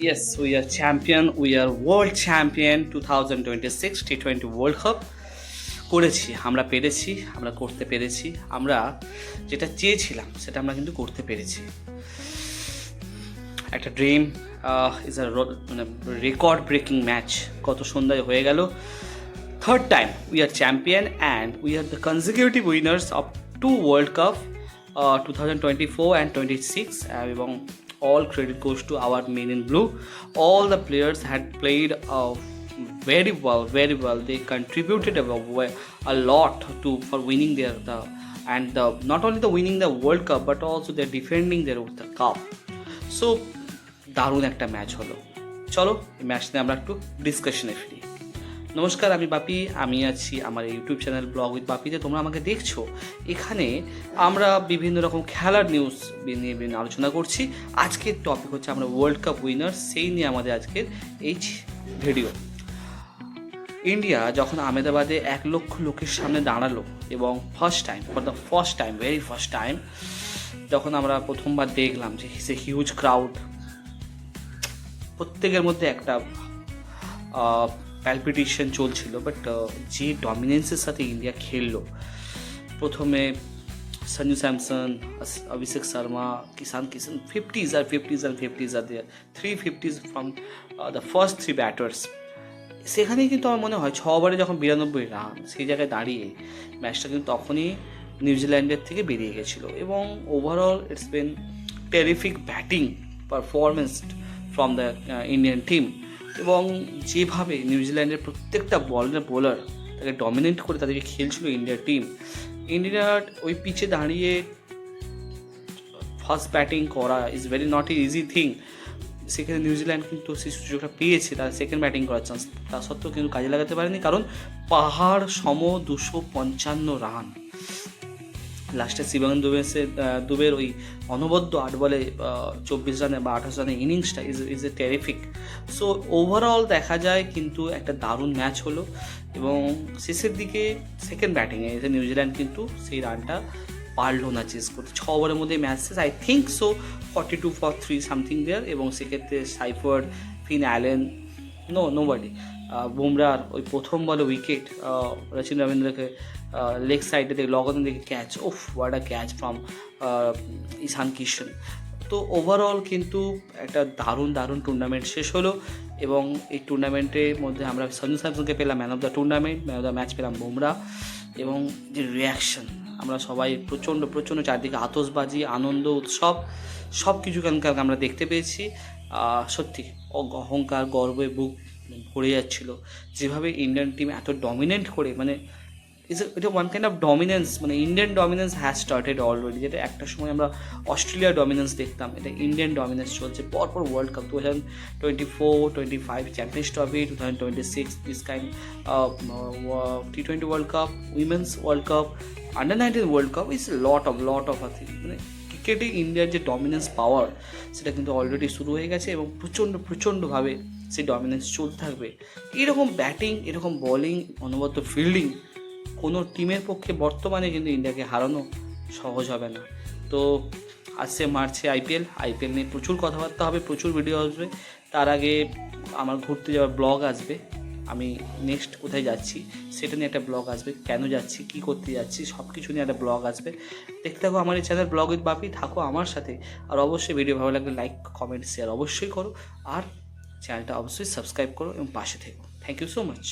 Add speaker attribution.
Speaker 1: Yes, we are champion. We are world champion 2026 T20 World Cup করেছি। আমরা পেরেছি, আমরা করতে পেরেছি। আমরা যেটা চেয়েছিলাম সেটা আমরা কিন্তু করতে পেরেছি। একটা ড্রিম ইজ আ মানে রেকর্ড ব্রেকিং ম্যাচ কত সন্ধ্যায় হয়ে গেল। Third time we are champion and we are the consecutive winners of two world cup 2024 and 26 এবং all credit goes to our men in blue. All the players had played very well. They contributed a lot for winning not only the winning the World Cup but also they're defending the cup. So দারুণ একটা match হলো। চলো এই match নিয়ে আমরা একটু ডিসকাশনে ফিরি। নমস্কার, আমি বাপি। আমি আছি আমার ইউটিউব চ্যানেল ব্লগ উইথ বাপিতে। তোমরা আমাকে দেখছো। এখানে আমরা বিভিন্ন রকম খেলার নিউজ নিয়ে আলোচনা করছি। আজকের টপিক হচ্ছে আমরা ওয়ার্ল্ড কাপ উইনার, সেই নিয়ে আমাদের আজকের এই ভিডিও। ইন্ডিয়া যখন আহমেদাবাদে 1 লক্ষ লোকের সামনে দাঁড়ালো এবং ভেরি ফার্স্ট টাইম যখন আমরা প্রথমবার দেখলাম যে হিজ এ হিউজ ক্রাউড, প্রত্যেকের মধ্যে একটা প্যালপিটেশন চলছিল। বাট যে ডমিনেন্সের সাথে ইন্ডিয়া খেললো, প্রথমে সঞ্জু স্যামসন, অভিষেক শর্মা, কিষান 50s আর 350s from the first 3 batters. সেখানেই কিন্তু আমার মনে হয় 6 ওভারে যখন 92 রান, সেই জায়গায় দাঁড়িয়ে ম্যাচটা কিন্তু তখনই নিউজিল্যান্ডের থেকে বেরিয়ে গেছিলো। এবং overall it's been terrific batting performance from the Indian team. এবং যেভাবে নিউজিল্যান্ডের প্রত্যেকটা বোলার তাকে ডমিনেট করে তাদেরকে খেলছিল ইন্ডিয়ার টিম, ইন্ডিয়ার ওই পিচে দাঁড়িয়ে ফার্স্ট ব্যাটিং করা is very not easy thing. সেখানে নিউজিল্যান্ড কিন্তু সেই সুযোগটা পেয়েছে তার সেকেন্ড ব্যাটিং করার চান্স, তা সত্ত্বেও কিন্তু কাজে লাগাতে পারেনি, কারণ পাহাড় সম 255 রান। লাস্টে শিবম দুবের ওই অনবদ্য 8 বলে 24 রানে বা 28 রানের ইনিংসটা is a terrific. So overall দেখা যায় কিন্তু একটা দারুণ ম্যাচ হলো। এবং শেষের দিকে সেকেন্ড ব্যাটিংয়ে এসে নিউজিল্যান্ড কিন্তু সেই রানটা পারলো না চেস করতে। 6 ওভারের মধ্যে ম্যাচ শেষ, I think so 42 for 3 something there. এবং সেক্ষেত্রে সাইফার্ড, ফিন অ্যালেন, নোবডি, বুমরার ওই প্রথম বলে উইকেট, রচিন রবীন্দ্রকে লেগ সাইডে থেকে লগনে দেখে catch, what a catch from Ishan Kishan. তো ওভারঅল কিন্তু একটা দারুণ টুর্নামেন্ট শেষ হলো। এবং এই টুর্নামেন্টের মধ্যে আমরা সঞ্জু স্যামসনকে পেলাম man of the tournament, man of the match পেলাম বুমরা। এবং যে রিয়াকশন, আমরা সবাই প্রচণ্ড চারদিকে আতশবাজি, আনন্দ, উৎসব সব কিছু কালকে আমরা দেখতে পেয়েছি। সত্যি অহংকার, গর্বে বুক ভরে যাচ্ছিল যেভাবে ইন্ডিয়ান টিম এত ডমিনেন্ট করে, মানে এটা ওয়ান কাইন্ড অফ ডমিনেন্স, মানে Indian dominance has started already. যেটা একটা সময় আমরা অস্ট্রেলিয়ার ডমিনেন্স দেখতাম, এটা ইন্ডিয়ান ডমিনেন্স চলছে পরপর। World cup 2024, 25 champions trophy, 2026 this kind T20 world cup, women's world cup, under nineteen world cup is lot of মানে ক্রিকেটে ইন্ডিয়ার যে ডমিনেন্স পাওয়ার সেটা কিন্তু অলরেডি শুরু হয়ে গেছে এবং প্রচণ্ডভাবে সেই ডমিনেন্স চলতে থাকবে। এরকম ব্যাটিং, এরকম বোলিং, অনবদ্য ফিল্ডিং কোনো টিমের পক্ষে বর্তমানে কিন্তু ইন্ডিয়াকে হারানো সহজ হবে না। তো আসছে মার্চে আইপিএল নিয়ে প্রচুর কথাবার্তা হবে, প্রচুর ভিডিও আসবে। তার আগে আমার ঘুরতে যাওয়ার ব্লগ আসবে, আমি নেক্সট কোথায় যাচ্ছি সেটা নিয়ে একটা ব্লগ আসবে, কেন যাচ্ছি, কী করতে যাচ্ছি, সব কিছু নিয়ে একটা ব্লগ আসবে। দেখতে থাকো আমার এই চ্যানেল ব্লগ উইথ বাপি, থাকো আমার সাথে। আর অবশ্যই ভিডিও ভালো লাগলে লাইক, কমেন্ট, শেয়ার অবশ্যই করো। আর চ্যানেলটা অবশ্যই সাবস্ক্রাইব করো এবং পাশে থেকো। Thank you so much.